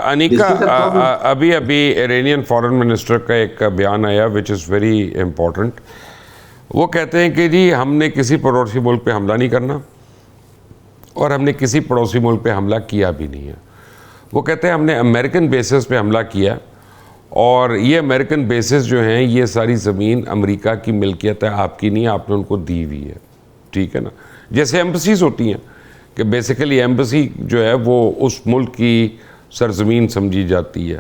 انیکا, ابھی Iranian foreign minister کا ایک بیان آیا وچ از ویری امپورٹنٹ. وہ کہتے ہیں کہ جی ہم نے کسی پڑوسی ملک پہ حملہ نہیں کرنا اور ہم نے کسی پڑوسی ملک پہ حملہ کیا بھی نہیں ہے. وہ کہتے ہیں ہم نے امریکن بیسز پہ حملہ کیا اور یہ امریکن بیسز جو ہیں یہ ساری زمین امریکہ کی ملکیت ہے, آپ کی نہیں, آپ نے ان کو دی ہوئی ہے. ٹھیک ہے نا, جیسے ایمبسیز ہوتی ہیں کہ بیسیکلی ایمبسی جو ہے وہ اس ملک کی سرزمین سمجھی جاتی ہے.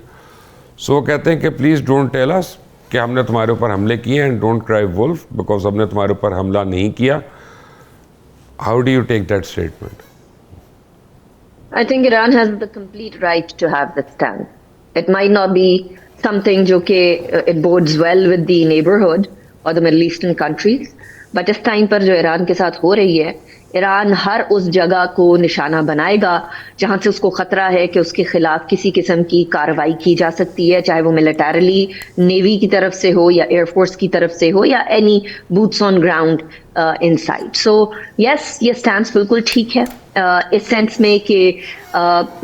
سو وہ کہتے ہیں کہ پلیز ڈونٹ ٹیل اس کہ ہم نے تمہارے اوپر حملے کیے ہیں, ڈونٹ کرائی وولف بیکاز ہم نے تمہارے اوپر حملہ نہیں کیا. How do you take that statement? I think Iran has the complete right to have that stand. It might not be something جو کہ it bodes well with the neighborhood or the Middle Eastern countries, but اس time پر جو Iran کے ساتھ ہو رہی ہے, ایران ہر اس جگہ کو نشانہ بنائے گا جہاں سے اس کو خطرہ ہے کہ اس کے خلاف کسی قسم کی کارروائی کی جا سکتی ہے, چاہے وہ ملیٹریلی نیوی کی طرف سے ہو یا ایئر فورس کی طرف سے ہو یا any boots on ground inside. So yes, یہ اسٹینس بالکل ٹھیک ہے اس سینس میں کہ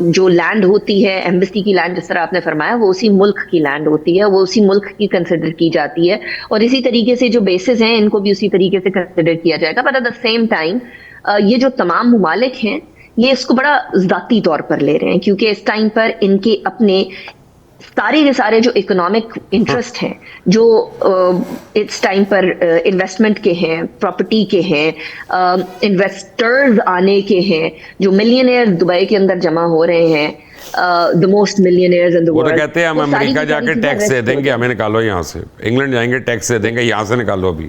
جو لینڈ ہوتی ہے ایمبسی کی لینڈ, جس طرح آپ نے فرمایا, وہ اسی ملک کی لینڈ ہوتی ہے, وہ اسی ملک کی کنسیڈر کی جاتی ہے, اور اسی طریقے سے جو بیسز ہیں ان کو بھی اسی طریقے سے کنسیڈر کیا جائے گا. But at the same time یہ جو تمام ممالک ہیں یہ اس کو بڑا ذاتی طور پر لے رہے ہیں, کیونکہ اس ٹائم پر ان کے اپنے سارے کے سارے جو اکنامک انٹرسٹ ہیں, جو اس ٹائم پر انویسٹمنٹ کے ہیں, پراپرٹی کے ہیں, انویسٹرز آنے کے ہیں, جو ملینئرز دبئی کے اندر جمع ہو رہے ہیں, the most millionaires in the world. وہ تو کہتے ہیں ہم امریکہ جا کے ٹیکس دے دیں گے, ہمیں نکالو یہاں سے, انگلینڈ جائیں گے ٹیکس دے دیں گے, یہاں سے نکالو ابھی.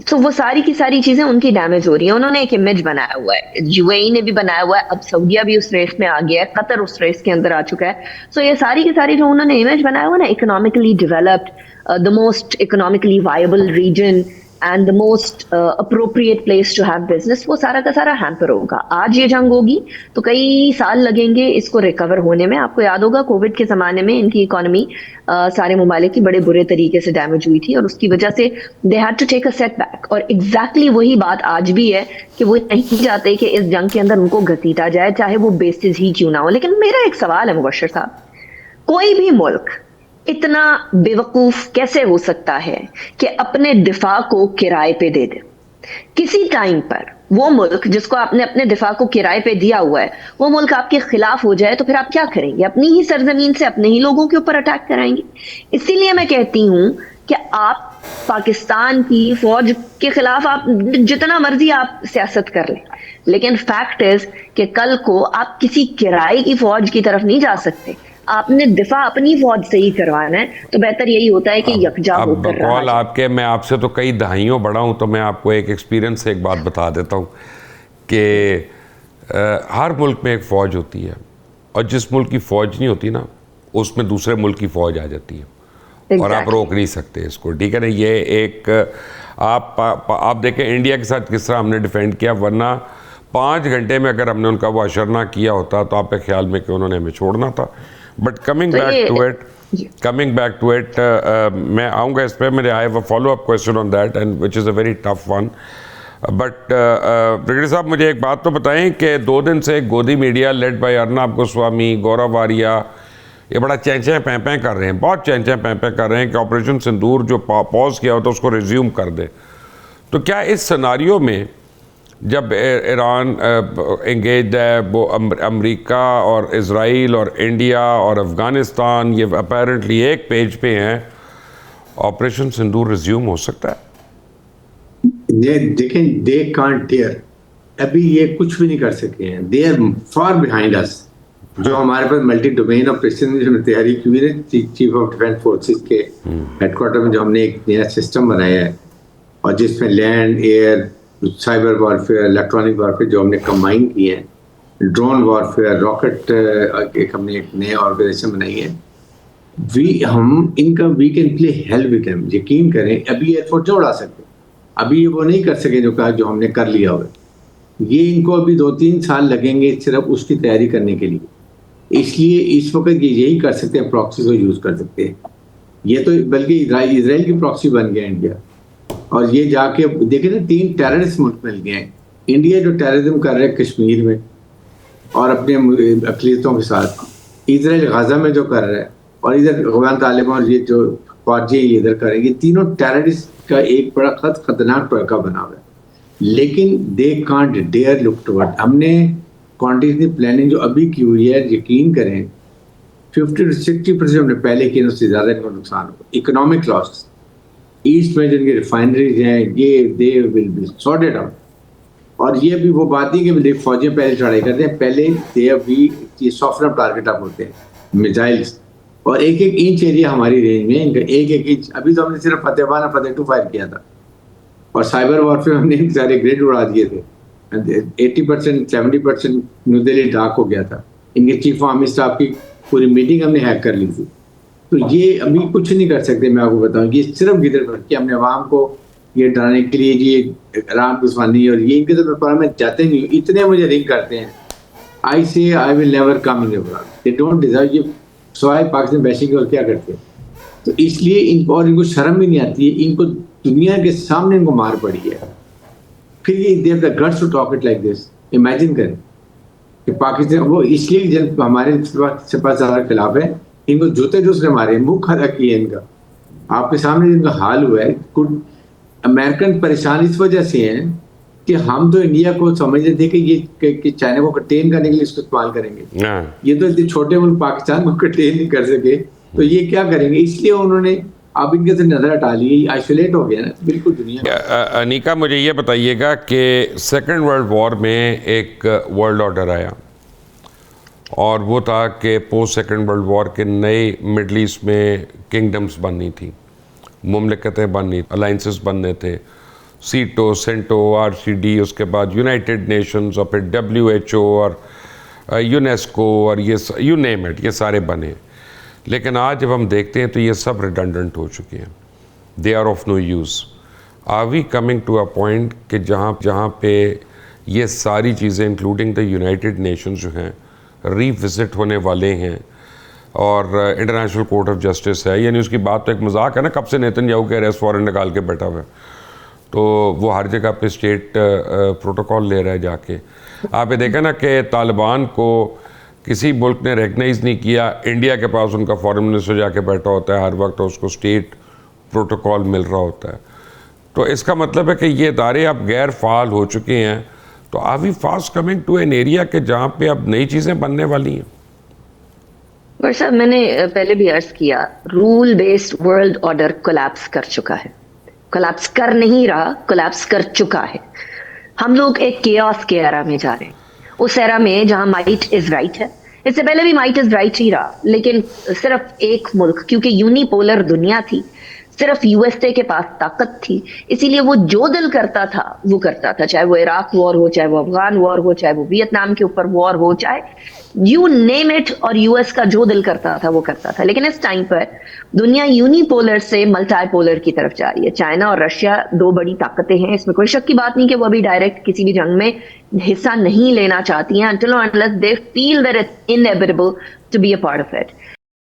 تو وہ ساری کی ساری چیزیں ان کی ڈیمیج ہو رہی ہیں. انہوں نے ایک امیج بنایا ہوا ہے, یو اے ای نے بھی بنایا ہوا ہے, اب سعودیہ بھی اس ریس میں آ گیا ہے, قطر اس ریس کے اندر آ چکا ہے. سو یہ ساری کی ساری جو انہوں نے امیج بنایا ہوا نا, economically developed, the most economically viable region and the most appropriate place to have business, وہ سارا کا سارا ہیمپر ہوگا. آج یہ جنگ ہوگی تو کئی سال لگیں گے اس کو ریکور ہونے میں. آپ کو یاد ہوگا کووڈ کے زمانے میں ان کی اکانومی سارے ممالک کی بڑے برے طریقے سے ڈیمیج ہوئی تھی, اور اس کی وجہ سے they had to take a setback. اور ایگزیکٹلی وہی بات آج بھی ہے کہ وہ نہیں چاہتے کہ اس جنگ کے اندر ان کو گھسیٹا جائے, چاہے وہ بیسز ہی کیوں نہ ہو. لیکن میرا ایک سوال ہے مبشر صاحب, کوئی بھی ملک اتنا بے وقوف کیسے ہو سکتا ہے کہ اپنے دفاع کو کرائے پہ دے دے؟ کسی ٹائم پر وہ ملک جس کو آپ نے اپنے دفاع کو کرائے پہ دیا ہوا ہے, وہ ملک آپ کے خلاف ہو جائے تو پھر آپ کیا کریں گے؟ اپنی ہی سرزمین سے اپنے ہی لوگوں کے اوپر اٹیک کرائیں گے. اسی لیے میں کہتی ہوں کہ آپ پاکستان کی فوج کے خلاف آپ جتنا مرضی آپ سیاست کر لیں, لیکن فیکٹ از کہ کل کو آپ کسی کرائے کی فوج کی طرف نہیں جا سکتے. آپ نے دفاع اپنی فوج سے ہی کروانا ہے, تو بہتر یہی ہوتا ہے کہ یکجا ہو کر رہا ہے. آپ کے, میں آپ سے تو کئی دہائیوں بڑا ہوں, تو میں آپ کو ایک ایکسپیرینس سے ایک بات بتا دیتا ہوں کہ ہر ملک میں ایک فوج ہوتی ہے, اور جس ملک کی فوج نہیں ہوتی نا, اس میں دوسرے ملک کی فوج آ جاتی ہے, اور آپ روک نہیں سکتے اس کو. ٹھیک ہے نا, یہ ایک آپ دیکھیں انڈیا کے ساتھ کس طرح ہم نے ڈیفینڈ کیا, ورنہ 5 گھنٹے میں اگر ہم نے ان کا وہ اشرنا کیا ہوتا تو آپ کے خیال میں کہ انہوں نے ہمیں چھوڑنا تھا. But coming back to it, میں آؤں گا اس پہ, میرے I have a follow up question on that and which is a very tough one. But brigadier صاحب مجھے ایک بات تو بتائیں کہ 2 دن سے Godi media lead by Arnab Goswami, Gaurav Arya, یہ بڑا چینچیں پیں کر رہے ہیں, بہت چینچیں پیں کر رہے ہیں کہ آپریشن سندور جو پاز کیا ہوتا ہے اس کو ریزیوم کر دے. تو کیا اس سناریو میں جب ایران انگیجڈ ہے, وہ امریکہ اور اسرائیل اور انڈیا اور افغانستان یہ اپیرنٹلی ایک پیج پہ ہیں, آپریشن سندور ریزیوم ہو سکتا ہے؟ دیکھیں, دے کانٹ ڈیئر, ابھی یہ کچھ بھی نہیں کر سکے ہیں, دے آر فار بیہائنڈ اس. جو ہمارے پاس ملٹی ڈومین آپریشن میں تیاری کی ہوئی ہے, چیف آف ڈیفینس فورسز کے ہیڈ کوارٹر میں جو ہم نے ایک نیا سسٹم بنایا ہے, اور جس میں land, air, cyber warfare, electronic warfare جو ہم نے کمبائن کیے ہیں, ڈرون وارفیئر, راکٹ, ایک ہم نے ایک نیا آرگنائزیشن بنائی ہے. ہم ان کا we can play help with them. یقین کریں ابھی ایئر فورس نہیں اڑا سکتے, ابھی وہ نہیں کر سکے جو کہا جو ہم نے کر لیا ہوا. یہ ان کو ابھی 2-3 سال لگیں گے صرف اس کی تیاری کرنے کے لیے. اس لیے اس وقت یہ یہی کر سکتے ہیں, پراکسی کو یوز کر سکتے ہیں. یہ تو بلکہ اسرائیل کی پراکسی بن گیا انڈیا, اور یہ جا کے دیکھیں نا 3 ٹیررسٹ ملک مل گئے ہیں. انڈیا جو ٹیررزم کر رہے ہیں کشمیر میں اور اپنے اقلیتوں کے ساتھ, اسرائیل غزہ میں جو کر رہا ہے اور ادھر افغان طالبان اور یہ جو فوجی ادھر کر رہے ہیں، یہ تینوں ٹیررسٹ کا ایک بڑا خطرناک ٹوئکا بنا ہوا ہے. لیکن they can't dare look toward. ہم نے کانٹینجنسی پلاننگ جو ابھی کی ہوئی ہے، یقین کریں 50 to 60% ہم نے پہلے کی، اس سے زیادہ ان کو نقصان ہو. اکنامک لاس ایسٹ میں جن کی ریفائنریز ہیں یہ دے ول بی سارٹڈ آؤٹ. اور یہ بھی وہ بات نہیں کہ دیکھ فوجیاں پہلے چڑھائی کرتے ہیں، پہلے دے ابھی یہ سافٹ ویئر ٹارگیٹ اپ ہوتے ہیں میزائلس، اور ایک انچ ایریا ہماری رینج میں ان کا ایک انچ. ابھی تو ہم نے صرف فتح 1 اور فتح 2 فائر کیا تھا، اور سائبر وارفیئر ہم نے سارے گریڈ اڑا دیے تھے. 80% 70% نیو دہلی ڈاک ہو گیا تھا. ان کے چیف آرمی اسٹاف کی پوری میٹنگ ہم نے ہیک کر لی تھی. تو یہ ابھی کچھ نہیں کر سکتے. میں آپ کو بتاؤں یہ صرف گدر پر کہ ہم نے عوام کو یہ ڈرانے کے لیے یہ رام گسوانی اور یہ ان کے طرف میں جاتے نہیں ہوں. اتنے مجھے رنگ کرتے ہیں، I say I will never come in they don't deserve. یہ سوائے پاکستان بیشنگ اور کیا کرتے ہیں. تو اس لیے ان کو شرم بھی نہیں آتی ہے. ان کو دنیا کے سامنے ان کو مار پڑی ہے. پھر یہ they have the guts to talk it like this. Imagine کریں کہ پاکستان وہ اس لیے جب ہمارے سپاہ سالار کے خلاف ہے، ان کو جوتے جو اس نے مارے، منہ کھڑا کیا ان کا. آپ کے سامنے ان کا حال ہوا ہے. امریکن پریشان اس وجہ سے ہیں کہ ہم تو انڈیا کو سمجھتے تھے کہ یہ کہ چائنا کو کنٹین کرنے کے لیے اس کو استعمال کریں گے. یہ تو اتنے چھوٹے ملک پاکستان کو کنٹین نہیں کر سکے، تو یہ کیا کریں گے. اس لیے انہوں نے اب ان کے سے نظر ہٹا لی، آئسولیٹ ہو گیا نا بالکل دنیا. انیکا مجھے یہ بتائیے گا کہ سیکنڈ ورلڈ وار میں ایک ورلڈ آرڈر آیا، اور وہ تھا کہ پوسٹ سیکنڈ ورلڈ وار کے نئے مڈل ایسٹ میں کنگڈمز بننی تھی، مملکتیں بننی، الائنسز بننے تھے، سیٹو، سینٹو، RCD، اس کے بعد یونائٹڈ نیشنز، اور پھر WHO اور یونیسکو، اور یہ یو نیم اٹ، یہ سارے بنے. لیکن آج جب ہم دیکھتے ہیں تو یہ سب ریڈنڈنٹ ہو چکے ہیں. They are of no use. Are we coming to a point کہ جہاں پہ یہ ساری چیزیں انکلوڈنگ دا یونائٹڈ نیشنز جو ہیں ری وزٹ ہونے والے ہیں، اور انٹرنیشنل کورٹ آف جسٹس ہے. یعنی اس کی بات تو ایک مذاق ہے نا، کب سے نیتن یاہو کے اریسٹ وارنٹ نکال کے بیٹھا ہوا ہے، تو وہ ہر جگہ پہ اسٹیٹ پروٹوکول لے رہا ہے جا کے. آپ یہ دیکھیں نا کہ طالبان کو کسی ملک نے ریکگنائز نہیں کیا، انڈیا کے پاس ان کا فارن منسٹر جا کے بیٹھا ہوتا ہے ہر وقت، اس کو اسٹیٹ پروٹوکول مل رہا ہوتا ہے. تو اس کا مطلب ہے کہ یہ ادارے اب غیر فعال ہو چکے ہیں. تو are we fast coming to an area کہ جہاں پہ اب نئی چیزیں بننے والی ہیں؟ صاحب میں نے پہلے بھی عرض کیا، rule based world order collapse کر چکا ہے. کولیپس کر نہیں رہا، کولیپس کر چکا ہے. ہم لوگ ایک کیوس کے ایرا میں جا رہے ہیں، اس ایرا میں جہاں مائٹ از رائٹ ہے. اس سے پہلے بھی مائٹ از رائٹ ہی رہا، لیکن صرف ایک ملک، کیونکہ یونی پولر دنیا تھی، صرف USA کے پاس طاقت تھی، اسی لیے وہ جو دل کرتا تھا وہ کرتا تھا. چاہے وہ عراق وار ہو، چاہے وہ افغان وار ہو، چاہے وہ ویتنام کے اوپر وار ہو، چاہے یو نیم اٹ، اور US کا جو دل کرتا تھا وہ کرتا تھا. لیکن اس ٹائم پر دنیا یونی پولر سے ملٹی پولر کی طرف جا رہی ہے. چائنا اور رشیا دو بڑی طاقتیں ہیں، اس میں کوئی شک کی بات نہیں کہ وہ ابھی ڈائریکٹ کسی بھی جنگ میں حصہ نہیں لینا چاہتی ہیں until or unless they feel that it's inevitable to be a part of it.